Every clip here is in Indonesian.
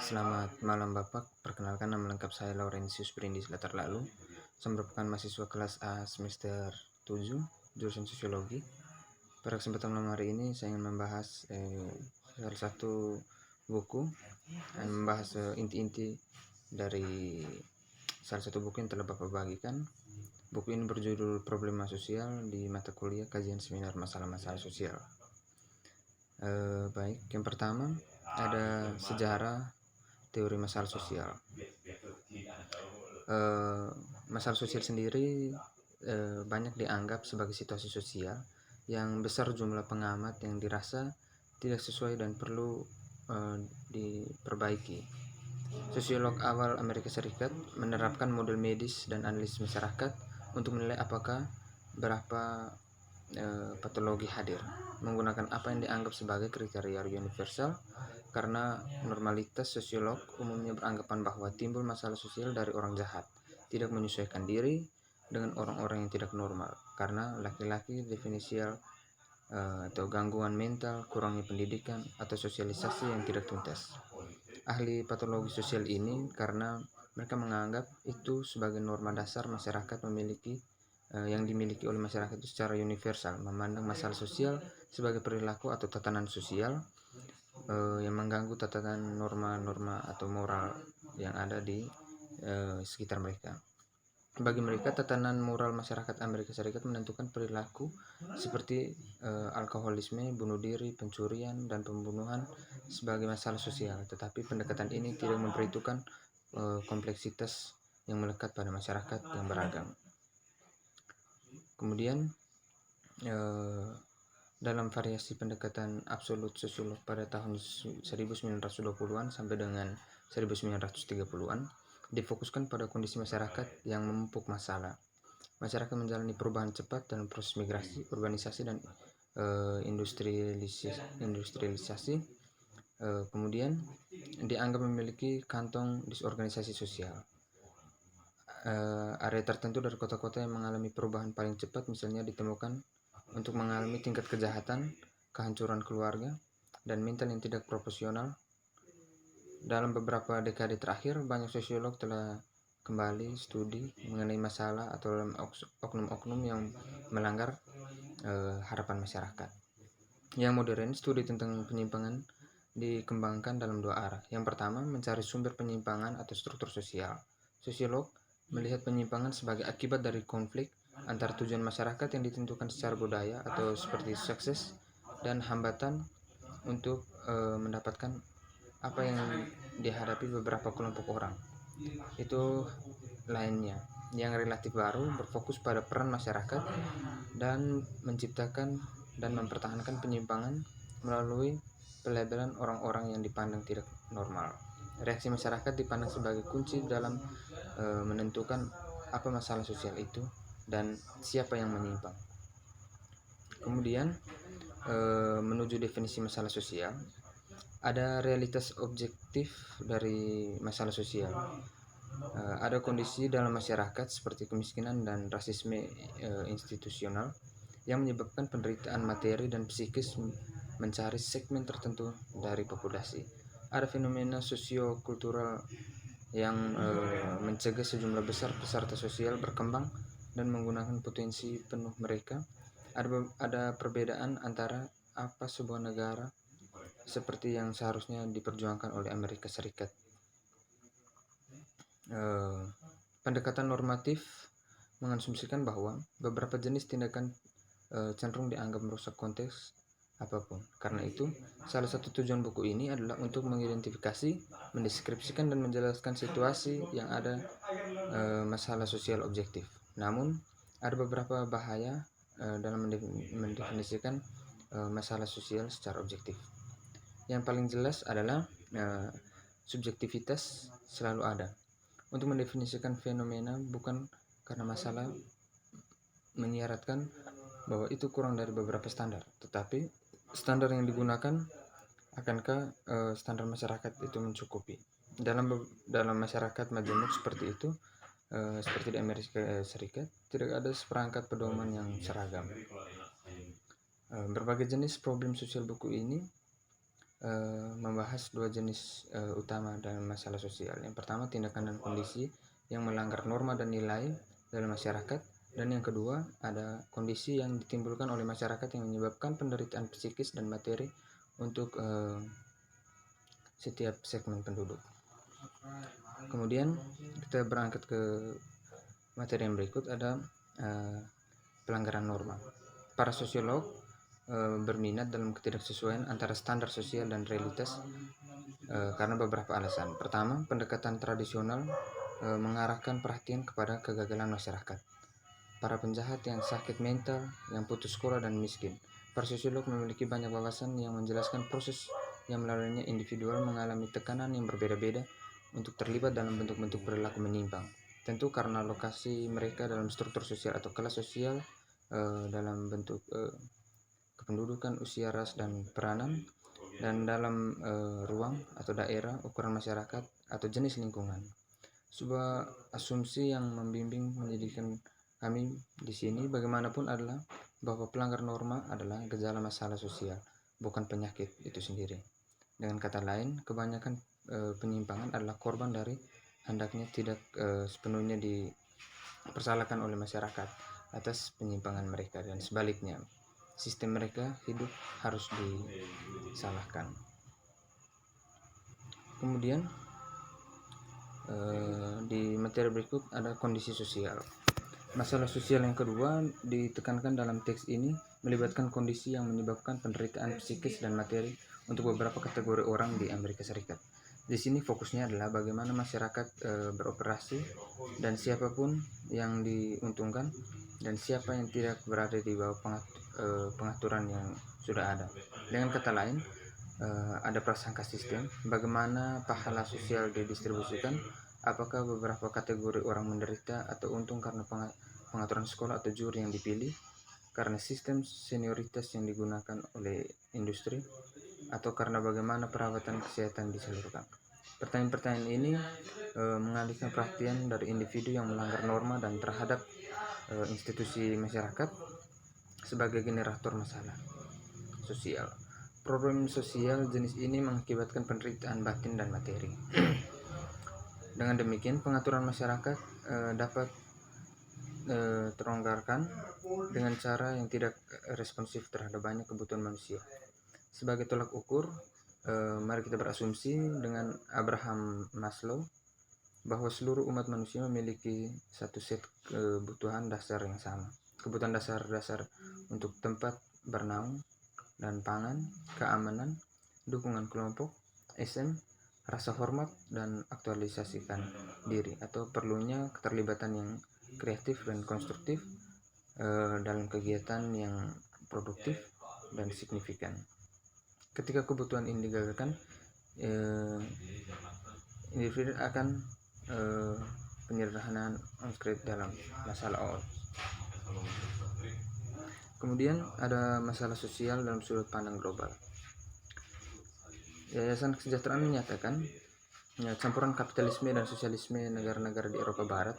Selamat malam Bapak, perkenalkan nama lengkap saya Laurentius Brindis latar lalu. Saya merupakan mahasiswa kelas A semester 7, jurusan Sosiologi. Pada kesempatan malam hari ini saya ingin membahas salah satu buku dan membahas inti-inti dari salah satu buku yang telah Bapak bagikan. Buku ini berjudul Problema Sosial di mata kuliah kajian seminar masalah-masalah sosial. Baik, yang pertama ada sejarah teori masalah sosial. Masalah sosial sendiri banyak dianggap sebagai situasi sosial yang besar jumlah pengamat yang dirasa tidak sesuai dan perlu diperbaiki. Sosiolog awal Amerika Serikat menerapkan model medis dan analisis masyarakat untuk menilai apakah berapa patologi hadir, menggunakan apa yang dianggap sebagai kriteria universal. Karena normalitas sosiolog umumnya beranggapan bahwa timbul masalah sosial dari orang jahat tidak menyesuaikan diri dengan orang-orang yang tidak normal, karena laki-laki definisial atau gangguan mental, kurangnya pendidikan atau sosialisasi yang tidak tuntas. Ahli patologi sosial ini karena mereka menganggap itu sebagai norma dasar masyarakat memiliki yang dimiliki oleh masyarakat itu secara universal, memandang masalah sosial sebagai perilaku atau tatanan sosial yang mengganggu tatanan norma-norma atau moral yang ada di sekitar mereka. Bagi mereka, tatanan moral masyarakat Amerika Serikat menentukan perilaku seperti alkoholisme, bunuh diri, pencurian, dan pembunuhan sebagai masalah sosial. Tetapi pendekatan ini tidak memperhitungkan kompleksitas yang melekat pada masyarakat yang beragam. Kemudian dalam variasi pendekatan absolut sosiolog pada tahun 1920-an sampai dengan 1930-an difokuskan pada kondisi masyarakat yang memupuk masalah. Masyarakat menjalani perubahan cepat dalam proses migrasi, urbanisasi, dan industrialisasi. Kemudian dianggap memiliki kantong disorganisasi sosial. Area tertentu dari kota-kota yang mengalami perubahan paling cepat misalnya ditemukan untuk mengalami tingkat kejahatan, kehancuran keluarga, dan mental yang tidak proporsional. Dalam beberapa dekade terakhir, banyak sosiolog telah kembali studi mengenai masalah atau oknum-oknum yang melanggar harapan masyarakat. Yang modern, studi tentang penyimpangan dikembangkan dalam dua arah. Yang pertama, mencari sumber penyimpangan atau struktur sosial. Sosiolog melihat penyimpangan sebagai akibat dari konflik antara tujuan masyarakat yang ditentukan secara budaya atau seperti sukses dan hambatan untuk mendapatkan apa yang dihadapi beberapa kelompok orang. Itu lainnya yang relatif baru berfokus pada peran masyarakat dan menciptakan dan mempertahankan penyimpangan melalui pelabelan orang-orang yang dipandang tidak normal. Reaksi masyarakat dipandang sebagai kunci dalam menentukan apa masalah sosial itu dan siapa yang menyimpang. Kemudian menuju definisi masalah sosial, ada realitas objektif dari masalah sosial. Ada kondisi dalam masyarakat seperti kemiskinan dan rasisme institusional yang menyebabkan penderitaan materi dan psikis mencari segmen tertentu dari populasi. Ada fenomena sosiokultural yang mencegah sejumlah besar peserta sosial berkembang dan menggunakan potensi penuh mereka. Ada perbedaan antara apa sebuah negara seperti yang seharusnya diperjuangkan oleh Amerika Serikat. Pendekatan normatif mengasumsikan bahwa beberapa jenis tindakan cenderung dianggap merusak konteks apapun. Karena itu, salah satu tujuan buku ini adalah untuk mengidentifikasi, mendeskripsikan, dan menjelaskan situasi yang ada masalah sosial objektif. Namun, ada beberapa bahaya dalam mendefinisikan masalah sosial secara objektif. Yang paling jelas adalah subjektivitas selalu ada. Untuk mendefinisikan fenomena bukan karena masalah menyiaratkan bahwa itu kurang dari beberapa standar, tetapi standar yang digunakan akankah standar masyarakat itu mencukupi. Dalam masyarakat majemuk seperti itu, seperti di Amerika Serikat, tidak ada seperangkat pedoman yang seragam. Berbagai jenis problem sosial buku ini membahas dua jenis utama dalam masalah sosial. Yang pertama, tindakan dan kondisi yang melanggar norma dan nilai dalam masyarakat, dan yang kedua ada kondisi yang ditimbulkan oleh masyarakat yang menyebabkan penderitaan psikis dan materi untuk setiap segmen penduduk. Kemudian kita berangkat ke materi yang berikut, ada pelanggaran norma. Para sosiolog berminat dalam ketidaksesuaian antara standar sosial dan realitas karena beberapa alasan. Pertama, pendekatan tradisional mengarahkan perhatian kepada kegagalan masyarakat, para penjahat yang sakit mental, yang putus sekolah dan miskin. Para sosiolog memiliki banyak wawasan yang menjelaskan proses yang melaluinya individual mengalami tekanan yang berbeda-beda untuk terlibat dalam bentuk-bentuk perilaku menyimpang. Tentu karena lokasi mereka dalam struktur sosial atau kelas sosial, dalam bentuk kependudukan, usia, ras, dan peranan, dan dalam ruang atau daerah, ukuran masyarakat, atau jenis lingkungan. Sebuah asumsi yang membimbing pendidikan kami di sini bagaimanapun adalah bahwa pelanggar norma adalah gejala masalah sosial, bukan penyakit itu sendiri. Dengan kata lain, kebanyakan penyimpangan adalah korban dari hendaknya tidak sepenuhnya dipersalahkan oleh masyarakat atas penyimpangan mereka, dan sebaliknya sistem mereka hidup harus disalahkan. Kemudian di materi berikut ada kondisi sosial. Masalah sosial yang kedua ditekankan dalam teks ini melibatkan kondisi yang menyebabkan penderitaan psikis dan materi untuk beberapa kategori orang di Amerika Serikat. Di sini fokusnya adalah bagaimana masyarakat beroperasi dan siapapun yang diuntungkan dan siapa yang tidak berada di bawah pengaturan yang sudah ada. Dengan kata lain, ada prasangka sistem, bagaimana pahala sosial didistribusikan, apakah beberapa kategori orang menderita atau untung karena pengaturan sekolah atau juri yang dipilih, karena sistem senioritas yang digunakan oleh industri, atau karena bagaimana perawatan kesehatan disalurkan. Pertanyaan-pertanyaan ini mengalihkan perhatian dari individu yang melanggar norma dan terhadap institusi masyarakat sebagai generator masalah sosial. Problem sosial jenis ini mengakibatkan penderitaan batin dan materi. Dengan demikian, pengaturan masyarakat dapat terlonggarkan dengan cara yang tidak responsif terhadap banyak kebutuhan manusia. Sebagai tolak ukur, mari kita berasumsi dengan Abraham Maslow bahwa seluruh umat manusia memiliki satu set kebutuhan dasar yang sama. Kebutuhan dasar-dasar untuk tempat bernaung dan pangan, keamanan, dukungan kelompok, rasa hormat, dan aktualisasikan diri atau perlunya keterlibatan yang kreatif dan konstruktif dalam kegiatan yang produktif dan signifikan. Ketika kebutuhan ini digagalkan, individu akan penyederhanaan konkret dalam masalah OOS. Kemudian ada masalah sosial dalam sudut pandang global. Yayasan Kesejahteraan menyatakan campuran kapitalisme dan sosialisme negara-negara di Eropa Barat,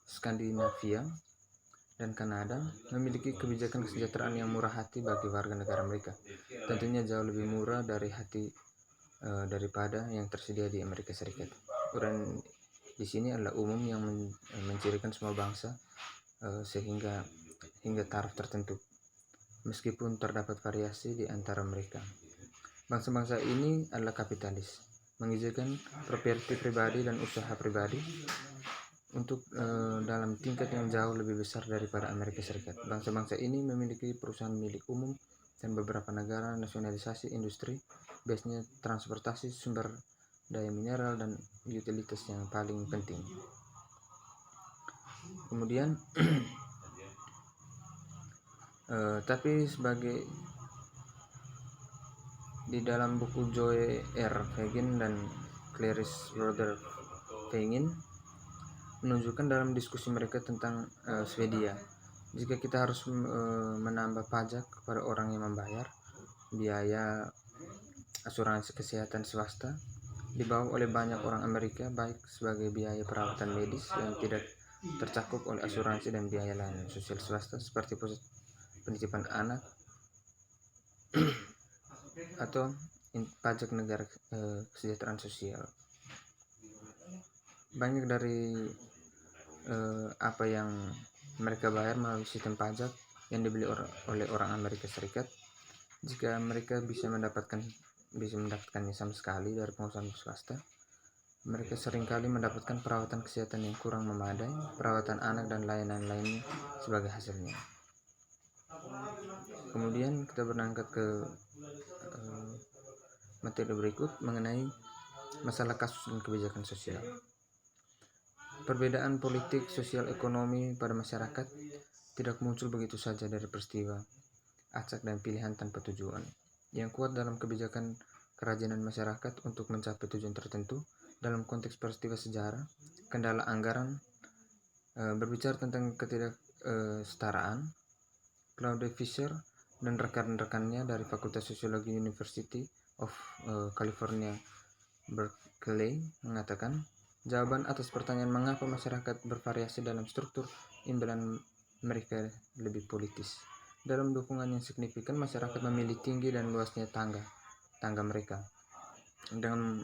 Skandinavia, dan Kanada memiliki kebijakan kesejahteraan yang murah hati bagi warga negara mereka. Tentunya jauh lebih murah daripada yang tersedia di Amerika Serikat. Uraian di sini adalah umum yang mencirikan semua bangsa sehingga hingga taraf tertentu, meskipun terdapat variasi di antara mereka. Bangsa-bangsa ini adalah kapitalis, mengizinkan properti pribadi dan usaha pribadi untuk dalam tingkat yang jauh lebih besar daripada Amerika Serikat. Bangsa-bangsa ini memiliki perusahaan milik umum dan beberapa negara nasionalisasi industri, biasanya transportasi, sumber daya mineral, dan utilitas yang paling penting. Kemudian tapi sebagai di dalam buku Joy R. Fagin dan Clarice Roder Fagin menunjukkan dalam diskusi mereka tentang Swedia, jika kita harus menambah pajak kepada orang yang membayar biaya asuransi kesehatan swasta dibawa oleh banyak orang Amerika, baik sebagai biaya perawatan medis yang tidak tercakup oleh asuransi dan biaya lain sosial swasta seperti penitipan anak, atau pajak negara kesejahteraan sosial. Banyak dari apa yang mereka bayar melalui sistem pajak yang dibeli oleh orang Amerika Serikat, jika mereka bisa mendapatkannya sama sekali dari pengusaha swasta, mereka seringkali mendapatkan perawatan kesehatan yang kurang memadai, perawatan anak dan layanan lainnya sebagai hasilnya. Kemudian kita berangkat ke materi berikut mengenai masalah kasus dan kebijakan sosial. Perbedaan politik, sosial, ekonomi pada masyarakat tidak muncul begitu saja dari peristiwa, acak dan pilihan tanpa tujuan. Yang kuat dalam kebijakan kerajinan masyarakat untuk mencapai tujuan tertentu dalam konteks peristiwa sejarah, kendala anggaran, berbicara tentang ketidaksetaraan. Claude Fisher dan rekan-rekannya dari Fakultas Sosiologi University of California, Berkeley mengatakan, jawaban atas pertanyaan mengapa masyarakat bervariasi dalam struktur imbalan mereka lebih politis. Dalam dukungan yang signifikan, masyarakat memilih tinggi dan luasnya tangga mereka dengan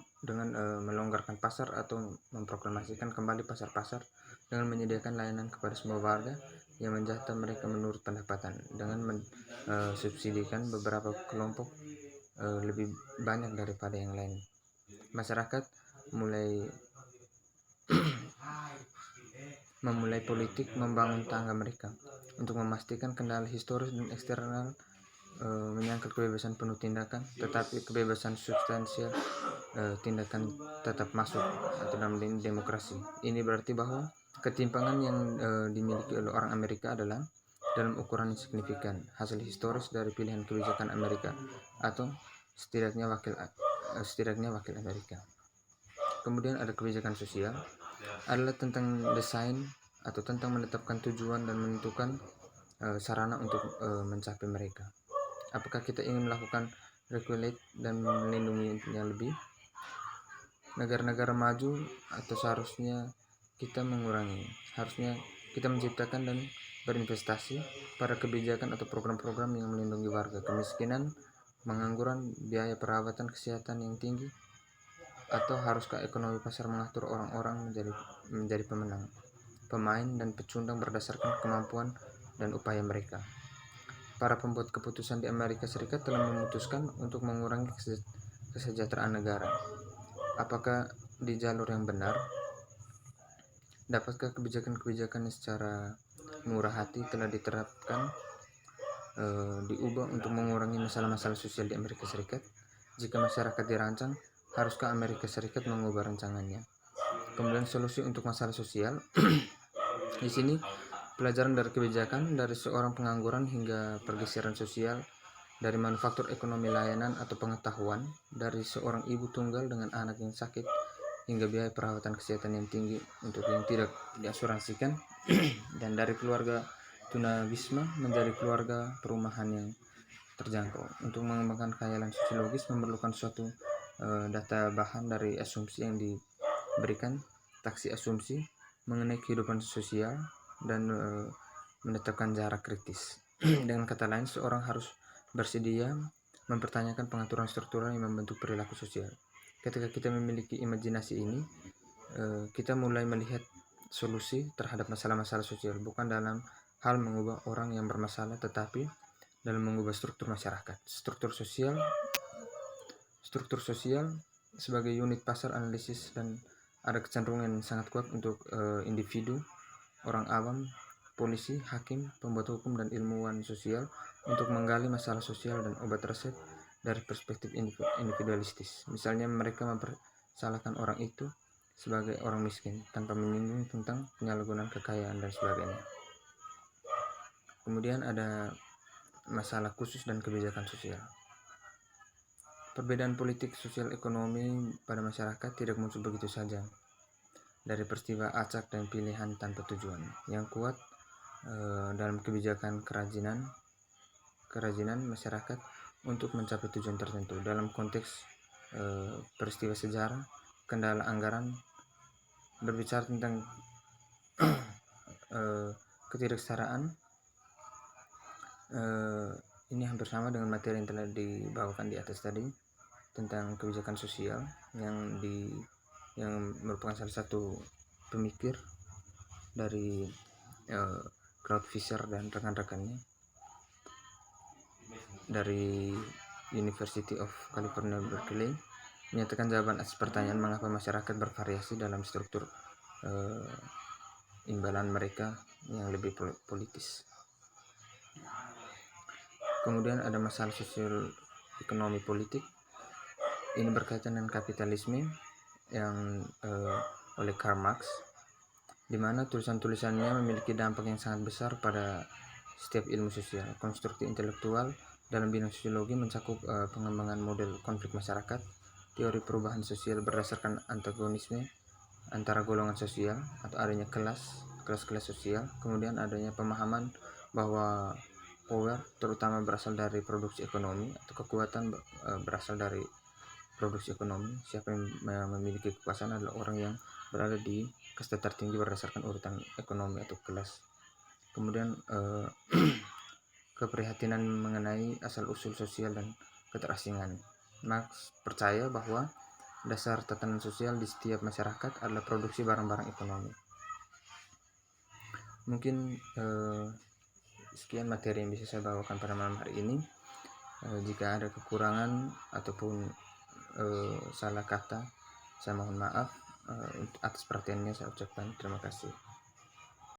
melonggarkan pasar atau memproklamasikan kembali pasar-pasar, dengan menyediakan layanan kepada semua warga yang menjata mereka menurut pendapatan, dengan mensubsidikan beberapa kelompok lebih banyak daripada yang lain. Masyarakat memulai politik membangun tangga mereka untuk memastikan kendala historis dan eksternal menyangkut kebebasan penuh tindakan, tetapi kebebasan substansial tindakan tetap masuk dalam demokrasi. Ini berarti bahwa ketimpangan yang dimiliki oleh orang Amerika adalah dalam ukuran yang signifikan hasil historis dari pilihan kebijakan Amerika atau setidaknya wakil Amerika. Kemudian ada kebijakan sosial, adalah tentang desain atau tentang menetapkan tujuan dan menentukan sarana untuk mencapai mereka. Apakah kita ingin melakukan regulate dan melindungi yang lebih? Negara-negara maju atau seharusnya kita mengurangi? Harusnya kita menciptakan dan berinvestasi pada kebijakan atau program-program yang melindungi warga kemiskinan, pengangguran, biaya perawatan kesehatan yang tinggi, atau haruskah ekonomi pasar mengatur orang-orang menjadi pemain dan pecundang berdasarkan kemampuan dan upaya mereka? Para pembuat keputusan di Amerika Serikat telah memutuskan untuk mengurangi kesejahteraan negara. Apakah di jalur yang benar? Dapatkah kebijakan-kebijakan yang secara murah hati telah diterapkan diubah untuk mengurangi masalah-masalah sosial di Amerika Serikat? Jika masyarakat dirancang, haruskah Amerika Serikat mengubah rancangannya? Kemudian solusi untuk masalah sosial. Di sini pelajaran dari kebijakan, dari seorang pengangguran hingga pergeseran sosial, dari manufaktur ekonomi layanan atau pengetahuan, dari seorang ibu tunggal dengan anak yang sakit hingga biaya perawatan kesehatan yang tinggi untuk yang tidak diasuransikan, dan dari keluarga tunawisma menjadi keluarga perumahan yang terjangkau. Untuk mengembangkan khayalan sosiologis memerlukan suatu data bahan dari asumsi yang diberikan, taksi asumsi mengenai kehidupan sosial, dan menetapkan jarak kritis. Dengan kata lain, seorang harus bersedia mempertanyakan pengaturan struktural yang membentuk perilaku sosial. Ketika kita memiliki imajinasi ini, kita mulai melihat solusi terhadap masalah-masalah sosial, bukan dalam hal mengubah orang yang bermasalah, tetapi dalam mengubah struktur masyarakat. Struktur sosial sebagai unit pasar analisis, dan ada kecenderungan yang sangat kuat untuk individu, orang awam, polisi, hakim, pembuat hukum, dan ilmuwan sosial untuk menggali masalah sosial dan obat resep dari perspektif individualistis. Misalnya mereka mempersalahkan orang itu sebagai orang miskin tanpa menyinggung tentang penyalahgunaan kekayaan dan sebagainya. Kemudian ada masalah khusus dan kebijakan sosial. Perbedaan politik, sosial, ekonomi pada masyarakat tidak muncul begitu saja dari peristiwa acak dan pilihan tanpa tujuan. Yang kuat dalam kebijakan kerajinan masyarakat untuk mencapai tujuan tertentu dalam konteks peristiwa sejarah, kendala anggaran, berbicara tentang ketidaksetaraan, ini hampir sama dengan materi yang telah dibawakan di atas tadi tentang kebijakan sosial yang merupakan salah satu pemikir dari Claude Fisher dan rekan-rekannya dari University of California Berkeley, menyatakan jawaban atas pertanyaan mengapa masyarakat bervariasi dalam struktur imbalan mereka yang lebih politis. Kemudian ada masalah sosial ekonomi politik. Ini berkaitan dengan kapitalisme yang oleh Karl Marx, di mana tulisan-tulisannya memiliki dampak yang sangat besar pada setiap ilmu sosial. Konstruksi intelektual dalam bidang sosiologi mencakup pengembangan model konflik masyarakat, teori perubahan sosial berdasarkan antagonisme antara golongan sosial atau adanya kelas-kelas sosial, kemudian adanya pemahaman bahwa power terutama berasal dari produksi ekonomi atau kekuatan berasal dari produksi ekonomi. Siapa yang memiliki kekuasaan adalah orang yang berada di kasta tertinggi berdasarkan urutan ekonomi atau kelas. Kemudian keprihatinan mengenai asal-usul sosial dan keterasingan. Marx percaya bahwa dasar tatanan sosial di setiap masyarakat adalah produksi barang-barang ekonomi. Mungkin sekian materi yang bisa saya bawakan pada malam hari ini. Jika ada kekurangan ataupun salah kata, saya mohon maaf. Atas perhatiannya saya ucapkan terima kasih.